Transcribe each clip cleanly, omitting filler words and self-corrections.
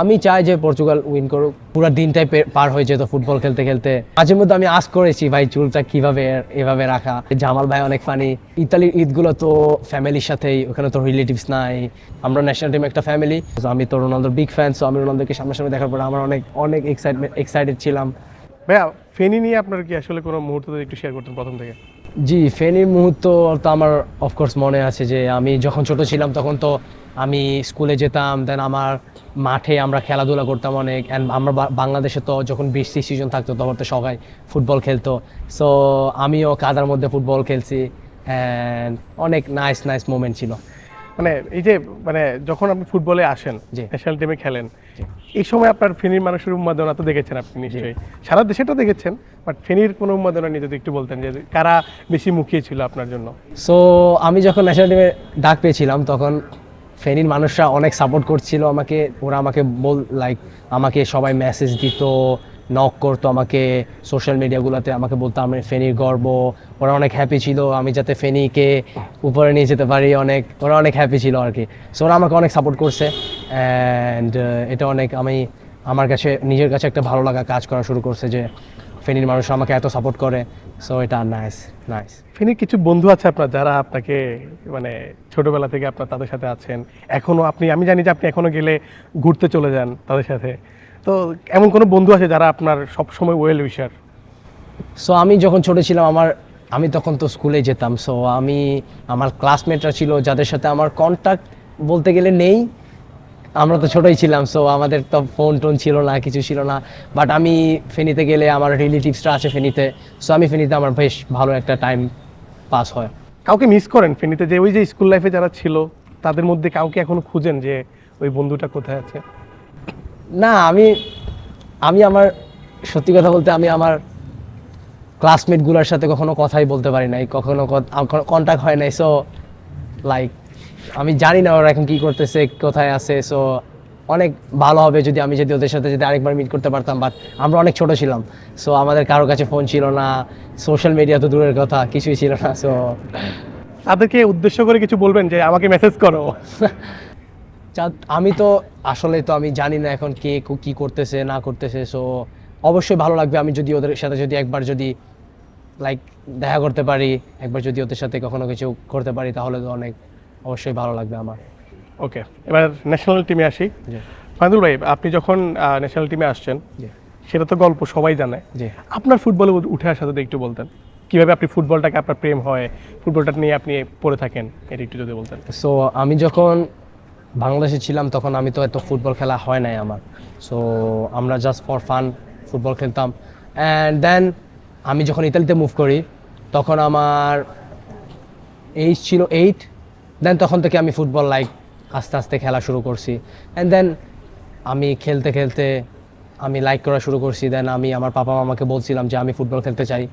আমি চাই যে পর্তুগাল উইন করুক, পুরো দিনটাই পার হয়ে যেত ফুটবল খেলতে খেলতে। মাঝে মধ্যে আমি আস্ক করেছি ভাই চুলটা কিভাবে এভাবে রাখা। জামাল ভাই অনেক ফানি। ইতালির ঈদগুলো তো ফ্যামিলির সাথেই, ওখানে তো রিলেটিভস নাই, আমরা ন্যাশনাল টিম একটা ফ্যামিলি। আমি তো রোনালদোর বিগ ফ্যান, সো আমি রোনালদোকে সামনাসামনি দেখার পরে আমার অনেক অনেক এক্সাইটেড ছিলাম। ভাইয়া ফেনী নিয়ে আপনার কি আসলে কোনো মুহূর্ত একটু শেয়ার করতেন প্রথম থেকে? জি, ফেনীর মুহূর্ত তো আমার অফকোর্স মনে আছে যে আমি যখন ছোট ছিলাম তখন তো আমি স্কুলে যেতাম, দেন আমার মাঠে আমরা খেলাধুলা করতাম অনেক। অ্যান্ড আমরা বাংলাদেশে তো যখন বৃষ্টি সিজন থাকতো তখন তো সবাই ফুটবল খেলতো, সো আমিও কাদার মধ্যে ফুটবল খেলছি অ্যান্ড অনেক নাইস নাইস মোমেন্ট ছিল। মানে এই যে মানে যখন আপনি ফুটবলে আসেন, জি। ন্যাশনাল টিমে খেলেন, এই সময় আপনার ফেনীর মানুষের উন্মাদনা তো দেখেছেন আপনি নিশ্চয়ই, সারা দেশে তো দেখেছেন, বাট ফেনীর কোনো উন্মাদনা নিয়ে যদি একটু বলতেন যে কারা বেশি মুখিয়ে ছিল আপনার জন্য? সো আমি যখন ন্যাশনাল টিমে ডাক পেয়েছিলাম তখন ফেনীর মানুষরা অনেক সাপোর্ট করছিল আমাকে। ওরা আমাকে আমাকে সবাই মেসেজ দিত, নক করতো আমাকে সোশ্যাল মিডিয়াগুলোতে, আমাকে বলতো আমি ফেনীর গর্ব। ওরা অনেক হ্যাপি ছিল আমি যাতে ফেনীকে উপরে নিয়ে যেতে পারি, ওরা অনেক হ্যাপি ছিল আর কি। সো ওরা আমাকে অনেক সাপোর্ট করছে অ্যান্ড এটা অনেক আমার কাছে নিজের কাছে একটা ভালো লাগা কাজ করা শুরু করছে যে ফেনীর মানুষ আমাকে এত সাপোর্ট করে। সো এটা নাইস নাইস। ফেনীর কিছু বন্ধু আছে আপনার যারা আপনাকে মানে ছোটবেলা থেকে আপনার তাদের সাথে আছেন এখনো, আমি জানি যে আপনি এখনো গেলে ঘুরতে চলে যান তাদের সাথে, তো এমন কোনো বন্ধু আছে যারা আপনার সবসময় ওয়েল উইশার? সো আমি যখন ছোট ছিলাম আমি তখন তো স্কুলে যেতাম, সো আমার ক্লাসমেটরা ছিল যাদের সাথে আমার কন্ট্যাক্ট বলতে গেলে নেই। আমরা তো ছোটই ছিলাম, সো আমাদের তো ফোন টোন ছিল না, কিছু ছিল না। বাট আমি ফেনীতে গেলে আমার রিলেটিভসরা আছে ফেনীতে, সো আমি ফেনীতে আমার বেশ ভালো একটা টাইম পাস হয়। কাউকে মিস করেন ফেনীতে, যে ওই যে স্কুল লাইফে যারা ছিল তাদের মধ্যে কাউকে এখনো খুঁজেন যে ওই বন্ধুটা কোথায় আছে? না, আমি আমার সত্যি কথা বলতে আমি আমার ক্লাসমেটগুলোর সাথে কখনো কথাই বলতে পারি নাই, কখনো কন্ট্যাক্ট হয় নাই। সো আমি জানি না ওরা এখন কী করতেছে, কোথায় আছে। সো অনেক ভালো হবে যদি ওদের সাথে যদি আরেকবার মিট করতে পারতাম, বাট আমরা অনেক ছোট ছিলাম, সো আমাদের কারোর কাছে ফোন ছিল না, সোশ্যাল মিডিয়া তো দূরের কথা, কিছুই ছিল না। সো তাদেরকে উদ্দেশ্য করে কিছু বলবেন যে আমাকে মেসেজ করো? আমি তো আসলে তো আমি জানি না এখন কে কী করতেছে না করতেছে। সো অবশ্যই ভালো লাগবে আমি যদি ওদের সাথে যদি একবার যদি দেখা করতে পারি, একবার যদি ওদের সাথে কখনো কিছু করতে পারি, তাহলে তো অনেক অবশ্যই ভালো লাগবে আমার। ওকে, এবার ন্যাশনাল টিমে আসি। ফাইদুল ভাই, আপনি যখন ন্যাশনাল টিমে আসছেন সেটা তো গল্প সবাই জানে, আপনার ফুটবলে উঠে আসা যদি একটু বলতেন, কিভাবে আপনি ফুটবলটাকে আপনার প্রেম হয়, ফুটবলটা নিয়ে আপনি পড়ে থাকেন, এটা একটু যদি বলতেন। সো আমি যখন বাংলাদেশে ছিলাম তখন আমি তো এত ফুটবল খেলা হয় নাই আমার, সো আমরা জাস্ট ফর ফান ফুটবল খেলতাম। অ্যান্ড দেন আমি যখন ইতালিতে মুভ করি তখন আমার এইজ ছিল 8, দেন তখন থেকে আমি ফুটবল আস্তে আস্তে খেলা শুরু করছি। অ্যান্ড দেন আমি খেলতে খেলতে আমি লাইক করা শুরু করছি। দেন আমি আমার পাপা মামাকে বলছিলাম যে আমি ফুটবল খেলতে চাই,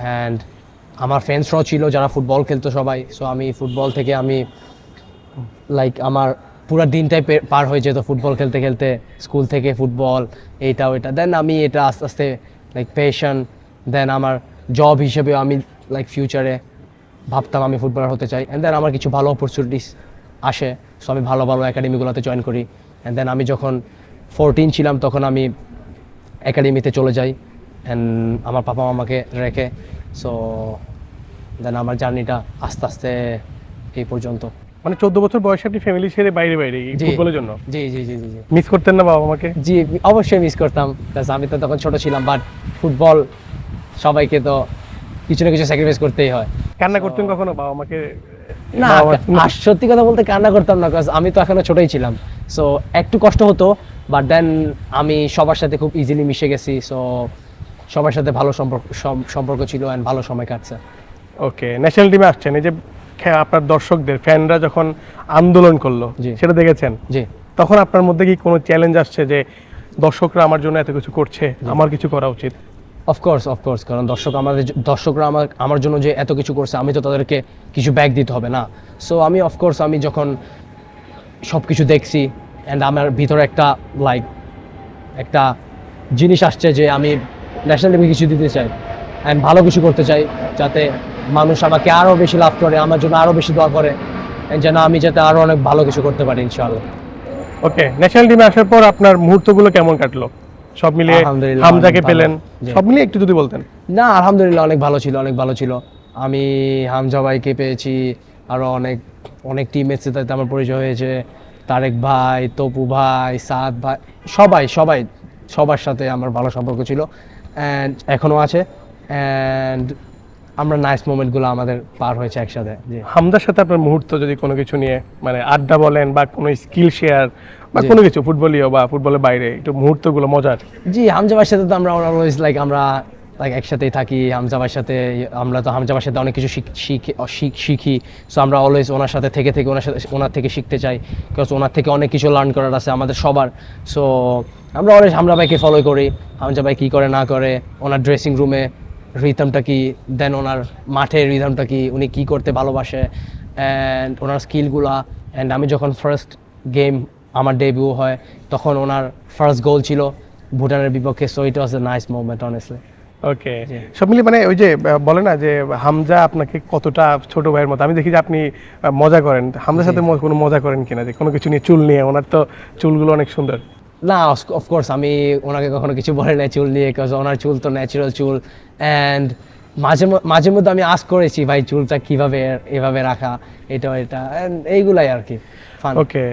অ্যান্ড আমার ফ্রেন্ডসরাও ছিল যারা ফুটবল খেলতো সবাই। সো আমি ফুটবল থেকে আমার পুরো দিনটাই পার হয়ে যেত ফুটবল খেলতে খেলতে, স্কুল থেকে ফুটবল এইটা ওইটা। দেন আমি এটা আস্তে আস্তে প্যাশন, দেন আমার জব হিসেবে আমি ফিউচারে ভাবতাম আমি ফুটবলার হতে চাই। অ্যান্ড দেন আমার কিছু ভালো অপরচুনিটিস আসে, সো আমি ভালো ভালো একাডেমিগুলোতে জয়েন করি। অ্যান্ড দেন আমি যখন 14 ছিলাম তখন আমি একাডেমিতে চলে যাই অ্যান্ড আমার পাপা মামাকে রেখে। সো দেন আমার জার্নিটা আস্তে আস্তে এই পর্যন্ত। মানে 14 বছর বয়সে আপনি ফ্যামিলি ছেড়ে বাইরে ফুটবলের জন্য? জি জি জি জি জি। মিস করতেন না বাবা মাকে? জি, অবশ্যই মিস করতাম, বিকজ আমি তো তখন ছোট ছিলাম। বাট ফুটবল সবাইকে তো কিছু না কিছু স্যাক্রিফাইস করতেই হয়। কান্না করতেন কখনো বাবা মাকে? না, আর সত্যি কথা বলতে কান্না করতাম না, বিকজ আমি তো এখনো ছোটই ছিলাম। সো একটু কষ্ট হতো, বাট দেন আমি সবার সাথে খুব ইজিলি মিশে গেছি। সো সবার সাথে ভালো সম্পর্ক ছিল অ্যান্ড ভালো সময় কাটছে। ওকে, ন্যাশনাল টিমে আসছেন, এই যে আপনার দর্শকদের ফ্যানরা যখন আন্দোলন করলো সেটা দেখেছেন? জি। তখন আপনার মধ্যে কি কোনো চ্যালেঞ্জ আসছে যে দর্শকরা আমার জন্য এত কিছু করছে, আমার কিছু করা উচিত? অফকোর্স, কারণ দর্শকরা আমার জন্য যে এত কিছু করছে, আমি তো তাদেরকে কিছু ব্যাক দিতে হবে না। সো আমি যখন সব কিছু দেখছি অ্যান্ড আমার ভিতরে একটা জিনিস আসছে যে আমি ন্যাশনাল টিমে কিছু দিতে চাই অ্যান্ড ভালো কিছু করতে চাই, যাতে মানুষ আমাকে আরও বেশি লাভ করে, আমার জন্য আরও বেশি দোয়া করে, যেন আমি যাতে আরও অনেক ভালো কিছু করতে পারি ইনশাআল্লাহ। ওকে, ন্যাশনাল টিমে আসার পর আপনার মুহূর্তগুলো কেমন কাটলো সব মিলিয়ে? আলহামদুলিল্লাহ, হামজাকে অনেক ভালো। পেলেন, জি। সব মিলিয়ে একটু যদি বলতেন। না, আলহামদুলিল্লাহ অনেক ভালো ছিল, অনেক ভালো ছিল। আমি হামজা ভাইকে পেয়েছি, আরো অনেক অনেক টিমমেটসের সাথে আমার পরিচয় হয়েছে। তারেক ভাই, তপু ভাই, সাদ ভাই, সবাই সবাই সবার সাথে আমার ভালো সম্পর্ক ছিল অ্যান্ড এখনো আছে। অ্যান্ড আমরা নাইস মোমেন্টগুলো আমাদের পার হয়েছে একসাথে। জি হামজার সাথে আপনার মুহূর্ত যদি কোনো কিছু নিয়ে, মানে আড্ডা বলেন বা কোনো স্কিল শেয়ার বা জি। কোনো কিছু ফুটবলীয় বা ফুটবলের বাইরে একটু মুহূর্তগুলো মজার। জি, হামজা ভাইয়ের সাথে তো আমরা অলওয়েজ লাইক আমরা লাইক একসাথেই থাকি। হামজা ভাইয়ের সাথে আমরা তো হামজা ভাইয়ের সাথে অনেক কিছু শিখি। সো আমরা অলওয়েজ ওনার সাথে থেকে ওনার থেকে শিখতে চাই, বিকজ ওনার থেকে অনেক কিছু লার্ন করার আছে আমাদের সবার। সো আমরা অলওয়েজ হামজা ভাইকে ফলো করি, হামজা ভাই কী করে না করে, ওনার ড্রেসিং রুমে রিদমটা কি, দেন ওনার মাঠের রিদমটা কি, উনি কী করতে ভালোবাসে অ্যান্ড ওনার স্কিলগুলা। অ্যান্ড আমি যখন ফার্স্ট গেম আমার ডেবিউ হয় তখন ওনার ফার্স্ট গোল ছিল ভুটানের বিপক্ষে। So it was a nice moment honestly. Okay, সব মিলিয়ে মানে ওই যে বলে না যে হামজা আপনাকে কতটা ছোট ভাইয়ের মতো, আমি দেখি যে আপনি মজা করেন হামজার সাথে, কোনো মজা করেন কিনা, যে কোনো কিছু নিয়ে, চুল নিয়ে? ওনার তো চুলগুলো অনেক সুন্দর। না, অফকোর্স আমি ওনাকে কখনো কিছু বলি না চুল নিয়ে, বিকজ ওনার চুল তো ন্যাচারাল চুল। অ্যান্ড মাঝে মধ্যে আমি আস্ক করেছি ভাই চুলটা কীভাবে এভাবে রাখা, এটা অ্যান্ড এইগুলাই আর কি ফান। ওকে,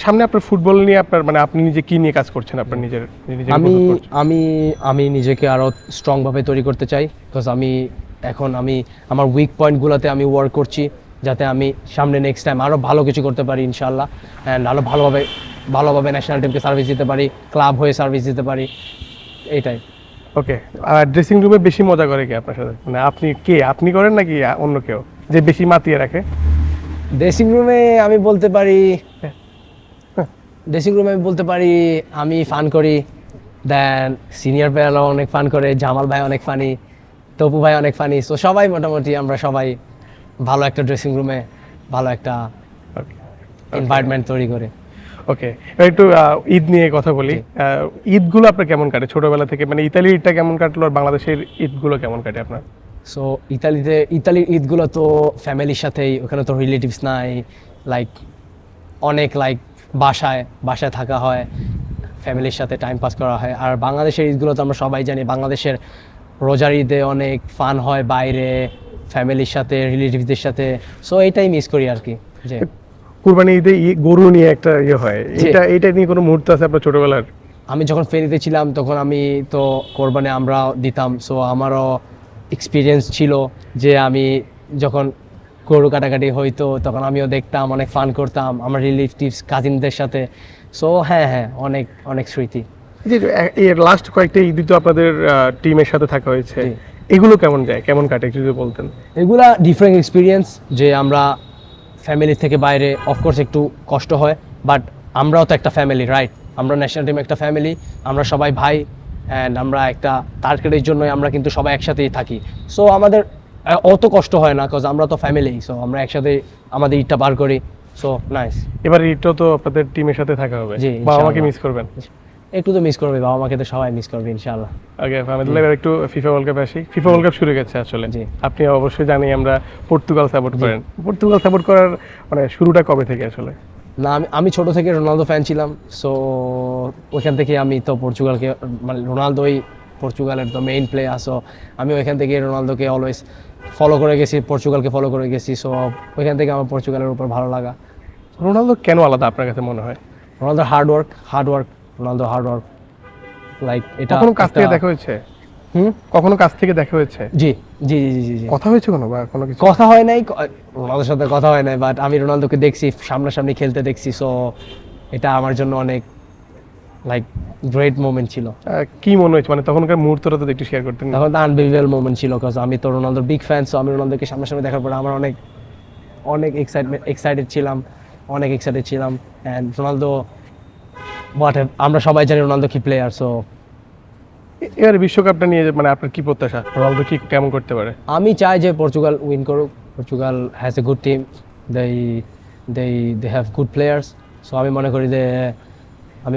সামনে আপনার ফুটবল নিয়ে আপনার মানে আপনি নিজে কি নিয়ে কাজ করছেন আপনার নিজের? আমি আমি আমি নিজেকে আরও স্ট্রংভাবে তৈরি করতে চাই, বিকজ আমি আমার উইক পয়েন্টগুলোতে আমি ওয়ার্ক করছি, যাতে আমি সামনে নেক্সট টাইম আরও ভালো কিছু করতে পারি ইনশাআল্লাহ। অ্যান্ড আরও ভালোভাবে ন্যাশনাল টিমকে সার্ভিস দিতে পারি, ক্লাব হয়ে সার্ভিস দিতে পারি, এইটাই। ওকে, আর ড্রেসিং রুমে বেশি মজা করে কি আপনার সাথে? মানে আপনি করেন নাকি অন্য কেউ যে বেশি মাতিয়ে রাখে? ড্রেসিং রুমে আমি বলতে পারি আমি ফান করি, দেন সিনিয়র প্লেয়াররাও অনেক ফান করে, জামাল ভাই অনেক ফানি, তপু ভাই অনেক ফানি। সো সবাই মোটামুটি আমরা সবাই ভালো একটা ড্রেসিং রুমে ভালো একটা এনভায়রনমেন্ট তৈরি করে। ওকে, এবার একটু ঈদ নিয়ে কথা বলি। ঈদগুলো আপনার কেমন কাটে ছোটবেলা থেকে? মানে ইতালির ঈদটা কেমন কাটলো আর বাংলাদেশের ঈদগুলো কেমন কাটে আপনার? সো ইতালির ঈদগুলো তো ফ্যামিলির সাথেই, ওখানে তো রিলেটিভস নাই, অনেক বাসায় থাকা হয়, ফ্যামিলির সাথে টাইম পাস করা হয়। আর বাংলাদেশের ঈদগুলো তো আমরা সবাই জানি, বাংলাদেশের রোজার ঈদে অনেক ফান হয় বাইরে ফ্যামিলির সাথে, রিলেটিভসদের সাথে। সো এইটাই মিস করি আর কি। যে কুরবানি ঈদে গরু নিয়ে একটা ইয়ে হয়, এটা নিয়ে কোনো মুহূর্ত আছে আপনার ছোটবেলার? আমি যখন ফেরিতে ছিলাম তখন আমি তো কোরবানি আমরা দিতাম। সো আমারও এক্সপিরিয়েন্স ছিল যে আমি যখন গরু কাটাকাটি হইতো তখন আমিও দেখতাম, অনেক ফান করতাম আমার রিলেটিভস কাজিনদের সাথে। সো হ্যাঁ, অনেক অনেক স্মৃতি। যে এর লাস্ট কয়েকটা ঈদই তো আপনাদের টিমের সাথে থাকা হয়েছে, জি। এগুলো কেমন কাটে একটু যদি বলতেন? এগুলা ডিফারেন্ট এক্সপিরিয়েন্স, যে আমরা ফ্যামিলি থেকে বাইরে অফকোর্স একটু কষ্ট হয়, বাট আমরাও তো একটা ফ্যামিলি, রাইট? আমরা ন্যাশনাল টিম একটা ফ্যামিলি, আমরা সবাই ভাই, অ্যান্ড আমরা একটা টার্গেটের জন্যই আমরা কিন্তু সবাই একসাথেই থাকি। সো আমাদের অত কষ্ট হয় না, বিকজ আমরা তো ফ্যামিলি। সো আমরা একসাথে আমাদের ঈদটা পার করি। So nice. এবার ঈদটাও তো আপনাদের টিমের সাথে থাকা হবে, জি, বাবা মাকে ইনশাআল্লাহ। মিস করবেন? একটু তো মিস করবে, বাবা মাকে তো সবাই মিস করবে ইনশাআল্লাহ। ওকে ফাহমিদুল্লাহ, এবার একটু ফিফা ওয়ার্ল্ড কাপে আসি। ফিফা ওয়ার্ল্ড কাপ শুরু গেছে আসলে, জি। আপনি অবশ্যই জানি আমরা পর্তুগাল সাপোর্ট করেন। পর্তুগাল সাপোর্ট করার মানে শুরুটা কবে থেকে আসলে? না, আমি ছোট থেকে রোনালদো ফ্যান ছিলাম। সো ওইখান থেকে আমি তো পর্তুগালকে, মানে রোনালদোই পর্তুগালের তো মেইন প্লেয়ার। সো আমি ওইখান থেকে রোনালদোকে অলওয়েজ ফলো করে গেছি, পর্তুগালকে ফলো করে গেছি। সো ওইখান থেকে আমার পর্তুগালের উপর ভালো লাগা। রোনালদো কেন আলাদা আপনার কাছে মনে হয়? Ronaldo hard work, Ronaldo hard work, like এটা কখনো কাছ থেকে দেখা হয়েছে? কখনো কাছ থেকে দেখা হয়েছে? জি জি জি জি জি। কথা হয়েছে কোনো বা কোনো কিছু? কথা হয় নাই, রোনালদোর সাথে কথা হয় নাই, বাট আমি রোনালদোকে দেখছি, সামনাসামনি খেলতে দেখছি। সো এটা আমার জন্য অনেক লাইক গ্রেট মোমেন্ট ছিল। কি মনে হয়েছে, মানে তখনকার মুহূর্তটা তো একটু শেয়ার করতেন? তখন তো আনবিলিভেবল মোমেন্ট ছিল, বিকজ আমি তো রোনালদোর বিগ ফ্যান। সো আমি রোনালদোকে সামনাসামনি দেখার পরে আমার অনেক এক্সাইটেড ছিলাম অ্যান্ড রোনালদো আমরা সবাই জানি রোনালদো কি প্লেয়ার। সো এবার বিশ্বকাপটা নিয়ে মানে আপনার কি প্রত্যাশা, রোনালদো কি কেমন করতে পারে? আমি চাই যে পর্তুগাল উইন করুক। Portugal has a good team, they have good players. So আমি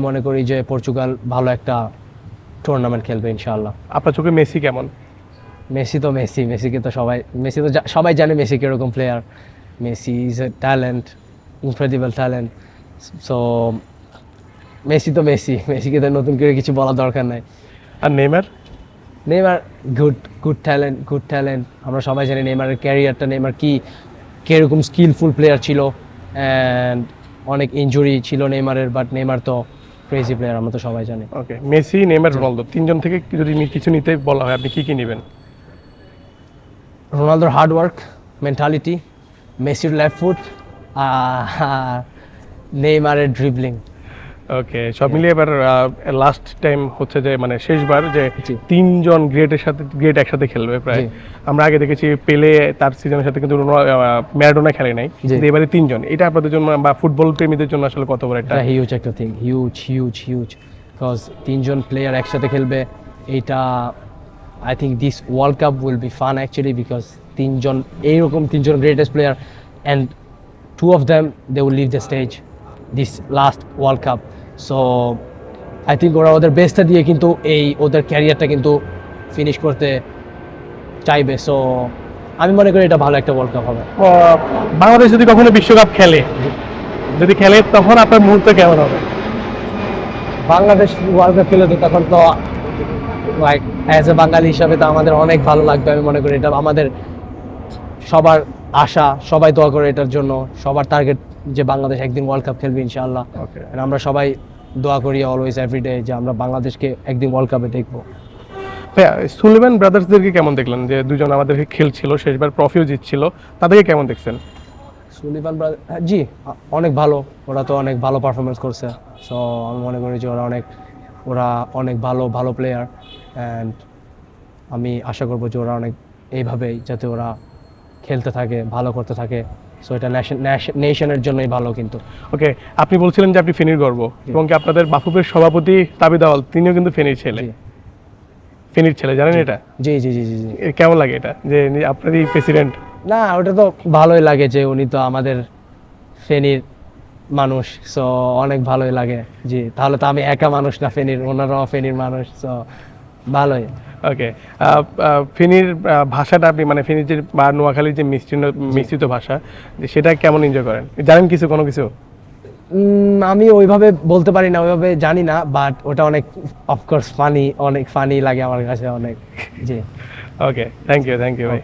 মনে করি যে পর্তুগাল ভালো একটা টুর্নামেন্ট খেলবে ইনশাআল্লাহ। আপনার চোখে মেসি কেমন? মেসিকে তো সবাই জানে মেসি কিরকম player. Messi is a talent, incredible talent. So Messi তো মেসি, মেসিকে তো নতুন করে কিছু বলার দরকার নাই। আর নেইমার? Neymar good talent. আমরা সবাই জানি নেইমারের ক্যারিয়ারটা, নেইমার কিরকম স্কিলফুল প্লেয়ার ছিল, অ্যান্ড অনেক ইনজুরি ছিল নেইমারের, বাট নেইমার তো ক্রেজি প্লেয়ার, আমরা তো সবাই জানি। ওকে, মেসি, নেইমার, রোনালদো, তিনজন থেকে যদি কিছু নিতে বলা হয় আপনি কি কি নেবেন? রোনালদোর হার্ড ওয়ার্ক মেন্টালিটি, মেসির লেফট ফুট, নেইমারের ড্রিবলিং। ওকে, সব মিলিয়ে এবার লাস্ট টাইম হচ্ছে যে মানে শেষবার যে জি। তিনজন গ্রেট একসাথে খেলবে প্রায়। জি। আমরা আগে দেখেছি পেলে তার সিজনের সাথে কিন্তু ম্যারাডোনা খেলে নাই, জি। কিন্তু এবারে তিনজন, এটা আপনাদের জন্য বা ফুটবল প্রেমীদের জন্য আসলে কত বড় একটা? এটা হিউজ একটা থিং, হিউজ, বিকজ তিনজন প্লেয়ার একসাথে খেলবে, এইটা I think this world cup will be fun actually, because এইরকম তিনজন greatest player, and two of them they will leave the stage this last world cup. So I think ওরা ওদের বেস্টটা দিয়ে কিন্তু ওদের ক্যারিয়ারটা কিন্তু ফিনিশ করতে চাইবে। সো আমি মনে করি এটা ভালো একটা ওয়ার্ল্ড কাপ হবে। বাংলাদেশ যদি কখনো বিশ্বকাপ খেলে, তখন আপনার মুহূর্ত কেমন হবে? বাংলাদেশ ওয়ার্ল্ড কাপ খেলে তো তখন তো লাইক অ্যাজ এ বাঙালি হিসাবে তো আমাদের অনেক ভালো লাগবে। আমি মনে করি এটা আমাদের সবার আশা, সবাই দোয়া করে এটার জন্য, সবার টার্গেট যে বাংলাদেশ একদিন ওয়ার্ল্ড কাপ খেলবে ইনশাআল্লাহ। ওকে, And আমরা সবাই দোয়া করি অলওয়েজ এভরিডে যে আমরা বাংলাদেশকে একদিন ওয়ার্ল্ড কাপে দেখবো। ভাইয়া সুলেমান ব্রাদার্সদেরকে কেমন দেখলেন? যে দুজন আমাদেরকে খেলছিল, শেষবার ট্রফিও জিতছিল, তাদেরকে কেমন দেখছেন? সুলিভান জি, অনেক ভালো, ওরা তো অনেক ভালো পারফরমেন্স করছে। সো আমি মনে করি যে ওরা অনেক ভালো প্লেয়ার, অ্যান্ড আমি আশা করবো যে ওরা অনেক এইভাবেই যাতে ওরা খেলতে থাকে, ভালো করতে থাকে। সো এটা নেশনের জন্যই ভালো কিন্তু। ওকে, আপনি বলছিলেন যে আপনি ফেনীর গর্ব, এবং কি আপনাদের বাফুফের সভাপতি তাবিদ আওয়াল, তিনিও কিন্তু ফেনীর ছেলে। জি। ফেনীর ছেলে, জানেন এটা? জি। কেমন লাগে এটা যে আপনারই প্রেসিডেন্ট? না, ওটা তো ভালোই লাগে যে উনি তো আমাদের ফেনীর মানুষ, সো অনেক ভালোই লাগে। জি, তাহলে তো আমি একা মানুষ না, ওনারাও ফেনীর মানুষ, সো ভালোই। ওকে, ফেনীর ভাষাটা আপনি মানে ফেনীর যে বা নোয়াখালীর যে মিশ্রিত ভাষা, যে সেটা কেমন এনজয় করেন? জানেন কোনো কিছু? আমি ওইভাবে বলতে পারি না, ওইভাবে জানি না, বাট ওটা অনেক অফকোর্স অনেক ফানি লাগে আমার কাছে অনেক। জি। ওকে, থ্যাংক ইউ ভাই।